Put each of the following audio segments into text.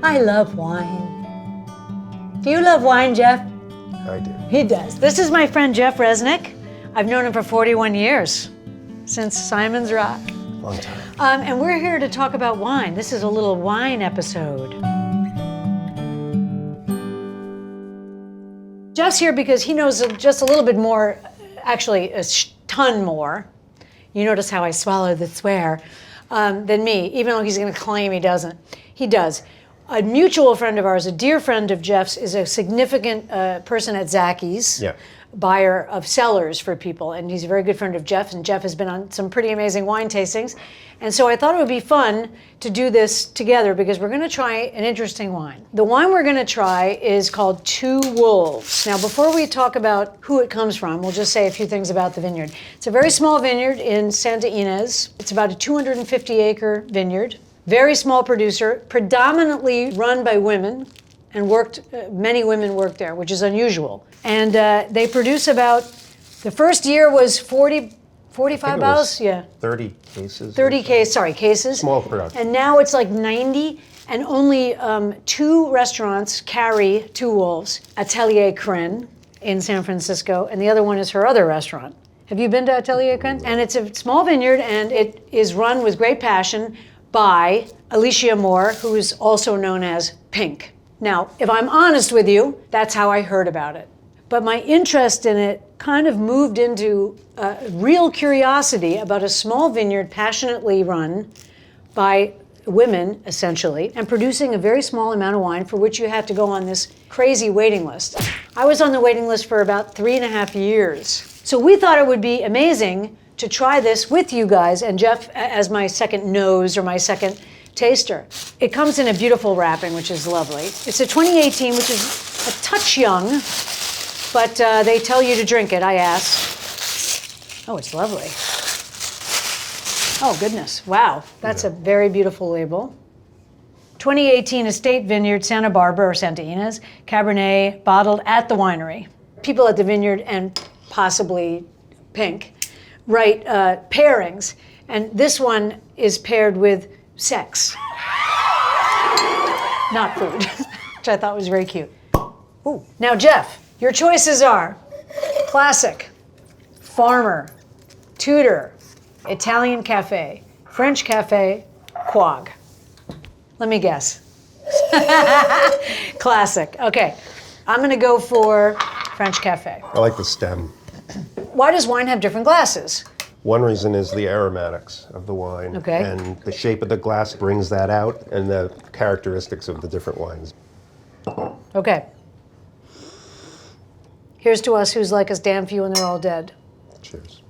I love wine. Do you love wine, Jeff? I do. He does. This is my friend Jeff Resnick. I've known him for 41 years, since Simon's Rock. Long time. And we're here to talk about wine. This is a little wine episode. Jeff's here because he knows just a little bit more, actually a ton more. You notice how I swallowed the swear, than me, even though he's going to claim he doesn't. He does. A mutual friend of ours, a dear friend of Jeff's, is a significant person at Zacky's, Yeah. buyer of cellars for people, and he's a very good friend of Jeff's, and Jeff has been on some pretty amazing wine tastings. And so I thought it would be fun to do this together because we're going to try an interesting wine. The wine we're going to try is called Two Wolves. Now, before we talk about who it comes from, we'll just say a few things about the vineyard. It's a very small vineyard in Santa Ynez. It's about a 250-acre vineyard. Very small producer, predominantly run by women, and many women work there, which is unusual. And they produce about, the first year was 45 bottles? Yeah. 30 cases. 30 cases. Small production. And now it's like 90, and only 2 restaurants carry Two Wolves, Atelier Cren in San Francisco, and the other one is her other restaurant. Have you been to Atelier Cren? And it's a small vineyard, and it is run with great passion by Alicia Moore, who is also known as Pink. Now, if I'm honest with you, that's how I heard about it. But my interest in it kind of moved into real curiosity about a small vineyard passionately run by women, essentially, and producing a very small amount of wine for which you have to go on this crazy waiting list. I was on the waiting list for about 3.5 years. So we thought it would be amazing to try this with you guys, and Jeff as my second nose or my second taster. It comes in a beautiful wrapping, which is lovely. It's a 2018, which is a touch young, but they tell you to drink it, I asked. Oh, it's lovely. Oh, goodness. Wow. That's a very beautiful label. 2018 Estate Vineyard, Santa Barbara or Santa Ynez, Cabernet, bottled at the winery. People at the vineyard and possibly Pink write pairings, and this one is paired with sex, not food, which I thought was very cute. Ooh. Now, Jeff, your choices are classic, farmer, Tudor, Italian cafe, French cafe, quag. Let me guess. Classic. Okay, I'm going to go for French cafe. I like the stem. Why does wine have different glasses? One reason is the aromatics of the wine. Okay. And the shape of the glass brings that out, and the characteristics of the different wines. Okay. Here's to us who's like us damn few and they're all dead. Cheers.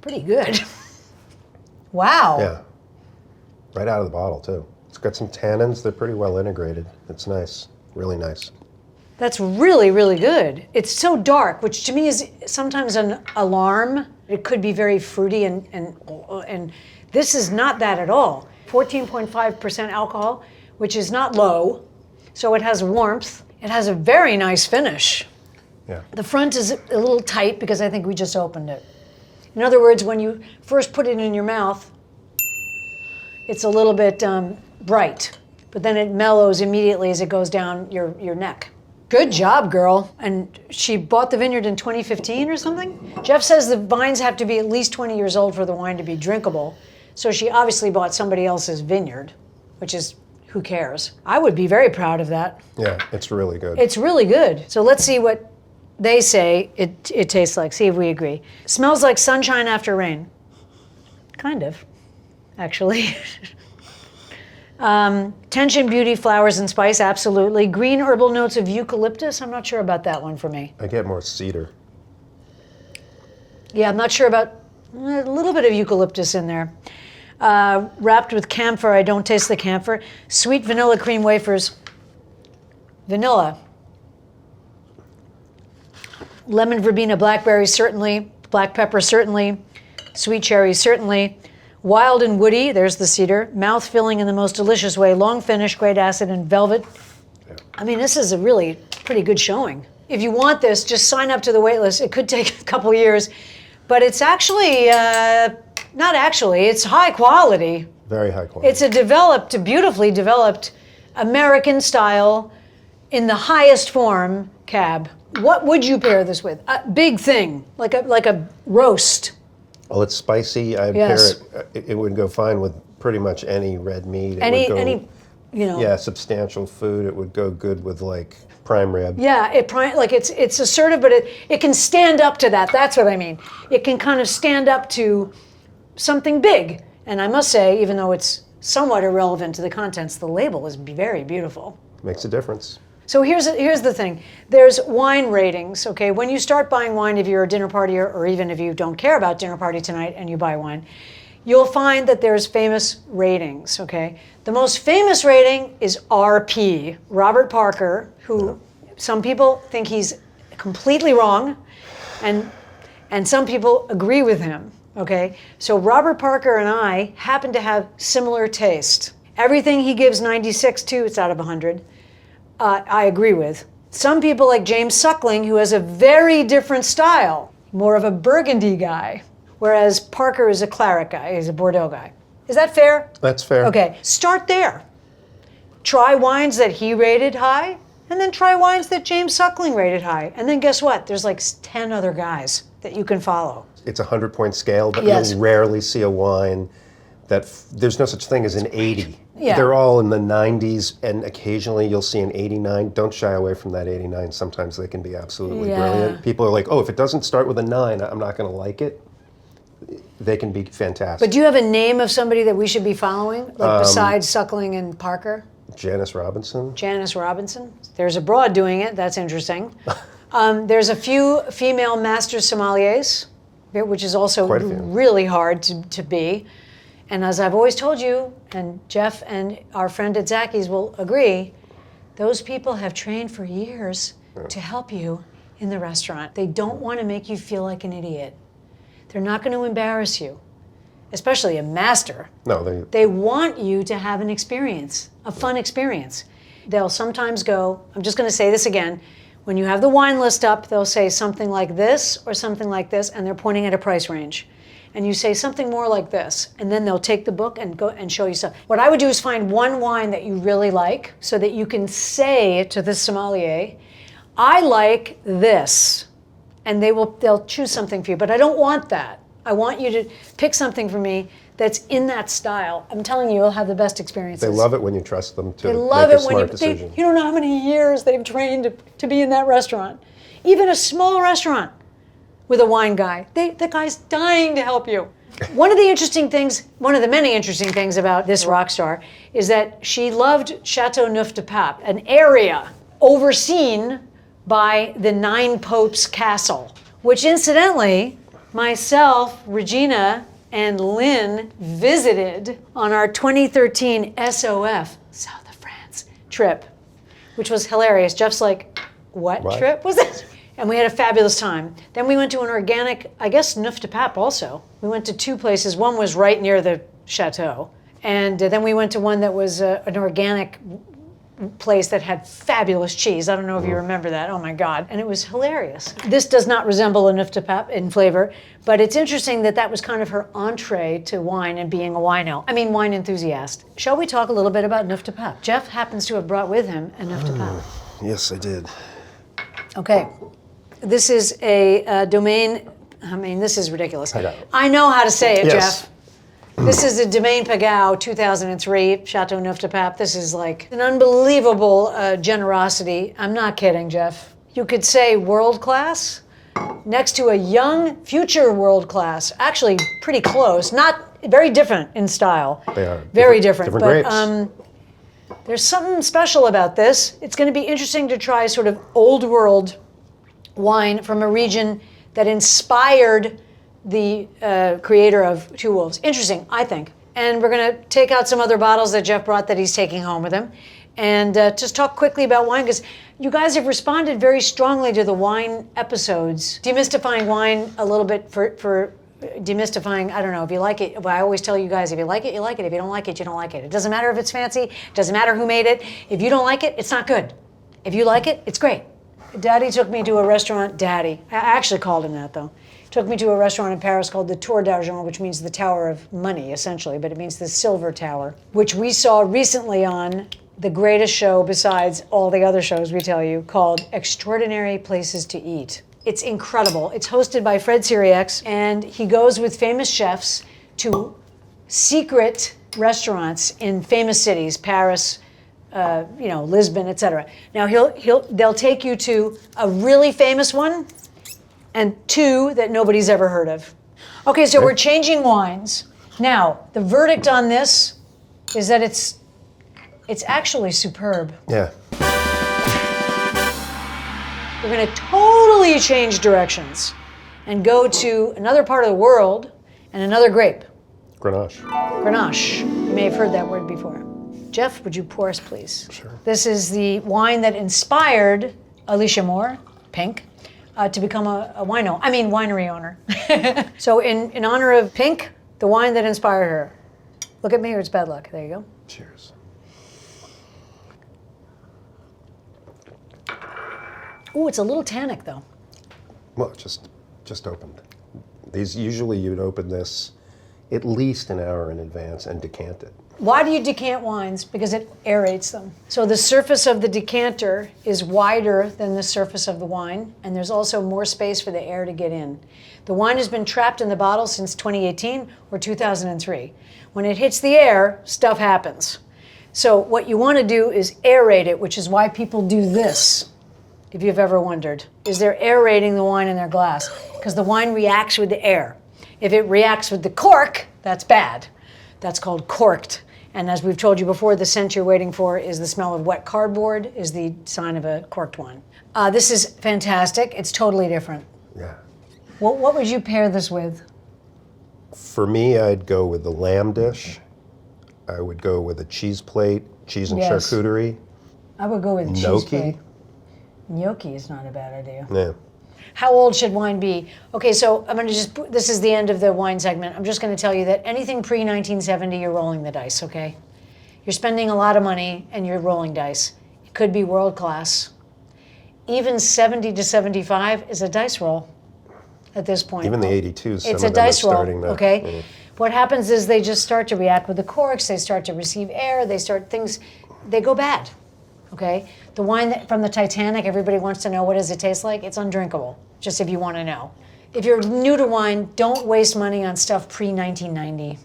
Pretty good. Wow. Yeah. Right out of the bottle, too. It's got some tannins. They're pretty well integrated. It's nice. Really nice. That's really, really good. It's so dark, which to me is sometimes an alarm. It could be very fruity, and this is not that at all. 14.5% alcohol, which is not low, so it has warmth. It has a very nice finish. Yeah. The front is a little tight because I think we just opened it. In other words, when you first put it in your mouth, it's a little bit bright, but then it mellows immediately as it goes down your neck. Good job, girl. And she bought the vineyard in 2015 or something? Jeff says the vines have to be at least 20 years old for the wine to be drinkable. So she obviously bought somebody else's vineyard, which is, who cares? I would be very proud of that. Yeah, it's really good. It's really good. So let's see what they say it tastes like. See if we agree. Smells like sunshine after rain. Kind of, actually. Tension, beauty, flowers, and spice, absolutely. Green herbal notes of eucalyptus. I'm not sure about that one for me. I get more cedar. Yeah, I'm not sure about a little bit of eucalyptus in there. Wrapped with camphor. I don't taste the camphor. Sweet vanilla cream wafers. Vanilla. Lemon verbena, blackberry, certainly. Black pepper, certainly. Sweet cherry, certainly. Wild and woody, there's the cedar. Mouth filling in the most delicious way. Long finish, great acid, and velvet. Yeah. I mean, this is a really pretty good showing. If you want this, just sign up to the wait list. It could take a couple years, but it's actually Not actually, it's high quality. Very high quality. It's a beautifully developed American style in the highest form cab. What would you pair this with? A big thing, like a roast. Well, it's spicy. I'd Yes. pair it. It would go fine with pretty much any red meat. Any, you know. Yeah, substantial food. It would go good with like prime rib. Yeah, it's assertive, but it can stand up to that. That's what I mean. It can kind of stand up to something big. And I must say, even though it's somewhat irrelevant to the contents, the label is very beautiful. Makes a difference. So here's the thing. There's wine ratings, okay? When you start buying wine, if you're a dinner partier, or even if you don't care about dinner party tonight and you buy wine, you'll find that there's famous ratings, okay? The most famous rating is RP, Robert Parker, who some people think he's completely wrong, and some people agree with him, okay? So Robert Parker and I happen to have similar taste. Everything he gives 96 to, it's out of 100. I agree with. Some people like James Suckling, who has a very different style, more of a Burgundy guy, whereas Parker is a Claret guy, he's a Bordeaux guy. Is that fair? That's fair. Okay, start there. Try wines that he rated high, and then try wines that James Suckling rated high. And then guess what? There's like 10 other guys that you can follow. It's a 100-point scale, but Yes. you'll rarely see a wine that there's no such thing as an 80. Yeah. They're all in the 90s, and occasionally you'll see an 89. Don't shy away from that 89. Sometimes they can be absolutely Yeah. brilliant. People are like, oh, if it doesn't start with a 9, I'm not going to like it. They can be fantastic. But do you have a name of somebody that we should be following, like besides Suckling and Parker? Janice Robinson. Janice Robinson. There's a broad doing it. That's interesting. There's a few female master sommeliers, which is also Quite a few. really hard to be. And as I've always told you, and Jeff and our friend at Zacky's will agree, those people have trained for years to help you in the restaurant. They don't want to make you feel like an idiot. They're not going to embarrass you, especially a master. No, They want you to have an experience, a fun experience. They'll sometimes go, I'm just going to say this again, when you have the wine list up, they'll say something like this or something like this, and they're pointing at a price range. And you say something more like this, and then they'll take the book and go and show you stuff. What I would do is find one wine that you really like so that you can say to the sommelier, I like this. And they'll choose something for you. But I don't want that. I want you to pick something for me that's in that style. I'm telling you, you'll have the best experiences. they love it when you trust them to They love make a it when smart decision. you don't know how many years they've trained to be in that restaurant. Even a small restaurant with a wine guy. The guy's dying to help you. One of the many interesting things about this rock star is that she loved Chateauneuf de Pape, an area overseen by the Nine Popes Castle, which incidentally, myself, Regina, and Lynn visited on our 2013 SOF, South of France, trip, which was hilarious. Jeff's like, what trip was that? And we had a fabulous time. Then we went to an organic, I guess, Neuf de Pape also. We went to two places. One was right near the chateau. And then we went to one that was an organic place that had fabulous cheese. I don't know if you remember that. Oh my God. And it was hilarious. This does not resemble a Neuf de Pape in flavor, but it's interesting that that was kind of her entree to wine and being a wine enthusiast. Shall we talk a little bit about Neuf de Pape? Jeff happens to have brought with him a Neuf de Pape. Yes, I did. Okay. This is a Domaine. I mean, this is ridiculous. I know how to say it, Yes. Jeff. This is a Domaine Pegau 2003 Chateauneuf de Pape. This is like an unbelievable generosity. I'm not kidding, Jeff. You could say world class next to a young future world class. Actually, pretty close. Not very different in style. They are. Very different. Different but grapes. there's something special about this. It's going to be interesting to try sort of old world wine from a region that inspired the creator of Two Wolves. Interesting, I think. And we're going to take out some other bottles that Jeff brought that he's taking home with him. And just talk quickly about wine, because you guys have responded very strongly to the wine episodes. Demystifying wine a little bit for demystifying, I don't know, if you like it. Well, I always tell you guys, if you like it, you like it. If you don't like it, you don't like it. It doesn't matter if it's fancy. It doesn't matter who made it. If you don't like it, it's not good. If you like it, it's great. Daddy took me to a restaurant, Daddy. I actually called him that, though. took me to a restaurant in Paris called the Tour d'Argent, which means the Tower of Money, essentially, but it means the Silver Tower, which we saw recently on the greatest show besides all the other shows we tell you, called Extraordinary Places to Eat. It's incredible. It's hosted by Fred Sirieix, and he goes with famous chefs to secret restaurants in famous cities, Paris, Lisbon, etc. Now they'll take you to a really famous one and two that nobody's ever heard of. Okay, so we're changing wines. Now, the verdict on this is that it's actually superb. Yeah. We're going to totally change directions and go to another part of the world and another grape. Grenache. Grenache. You may have heard that word before. Jeff, would you pour us, please? Sure. This is the wine that inspired Alicia Moore, Pink, to become a winery owner. So in honor of Pink, the wine that inspired her. Look at me or it's bad luck. There you go. Cheers. Ooh, it's a little tannic though. Well, just opened. These usually you'd open this at least an hour in advance and decant it. Why do you decant wines? Because it aerates them. So the surface of the decanter is wider than the surface of the wine, and there's also more space for the air to get in. The wine has been trapped in the bottle since 2018 or 2003. When it hits the air, stuff happens. So what you want to do is aerate it, which is why people do this, if you've ever wondered, is they're aerating the wine in their glass, because the wine reacts with the air. If it reacts with the cork, that's bad. That's called corked. And as we've told you before, the scent you're waiting for is the smell of wet cardboard, is the sign of a corked wine. This is fantastic. It's totally different. Yeah. What would you pair this with? For me, I'd go with the lamb dish. I would go with a cheese plate, cheese and Yes. charcuterie. I would go with cheese Gnocchi. plate. Gnocchi is not a bad idea. Yeah. How old should wine be? Okay, so I'm going to this is the end of the wine segment. I'm just going to tell you that anything pre-1970, you're rolling the dice, okay? You're spending a lot of money and you're rolling dice. It could be world class. Even 70 to 75 is a dice roll at this point. Even the 82s, some It's of a them are dice roll, starting to... okay? What happens is they just start to react with the corks, they start to receive air, they go bad, okay? The wine from the Titanic, everybody wants to know, what does it taste like? It's undrinkable, just if you want to know. If you're new to wine, don't waste money on stuff pre-1990.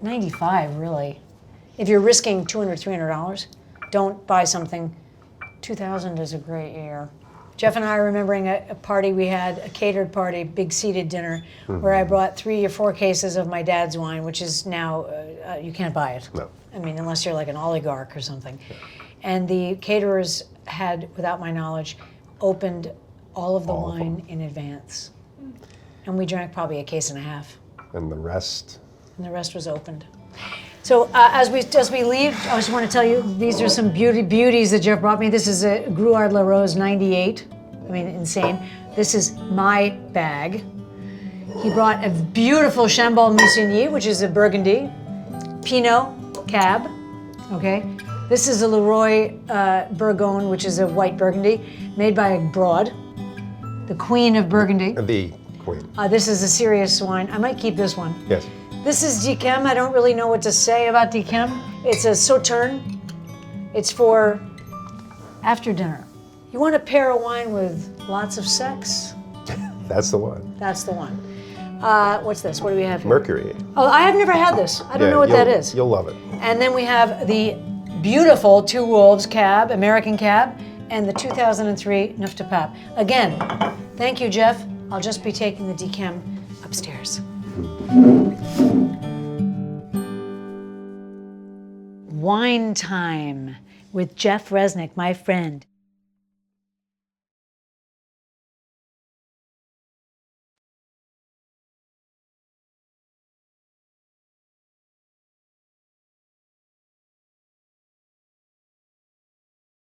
95, really. If you're risking $200, $300, don't buy something. 2000 is a great year. Jeff and I are remembering a party we had, a catered party, big seated dinner, where I brought 3 or 4 cases of my dad's wine, which is now, you can't buy it. No. I mean, unless you're like an oligarch or something. And the caterers had, without my knowledge, opened all of the wine in advance. And we drank probably a case and a half. And the rest? And the rest was opened. So as we leave, I just want to tell you, these are some beauties that Jeff brought me. This is a Gruaud-Larose 98. I mean, insane. This is my bag. He brought a beautiful Chambolle-Musigny, which is a Burgundy. Pinot Cab, okay? This is a Leroy Bourgogne, which is a white Burgundy, made by a broad, the Queen of Burgundy. The Queen. This is a serious wine. I might keep this one. Yes. This is Decem. I don't really know what to say about Decem. It's a Sauternes. It's for after dinner. You want to pair a wine with lots of sex? That's the one. That's the one. What's this? What do we have here? Mercury. Oh, I have never had this. I don't know what that is. You'll love it. And then we have the beautiful Two Wolves Cab, American Cab, and the 2003 Neuf de Pape. Again, thank you, Jeff. I'll just be taking the Decem upstairs. Wine time with Jeff Resnick, my friend.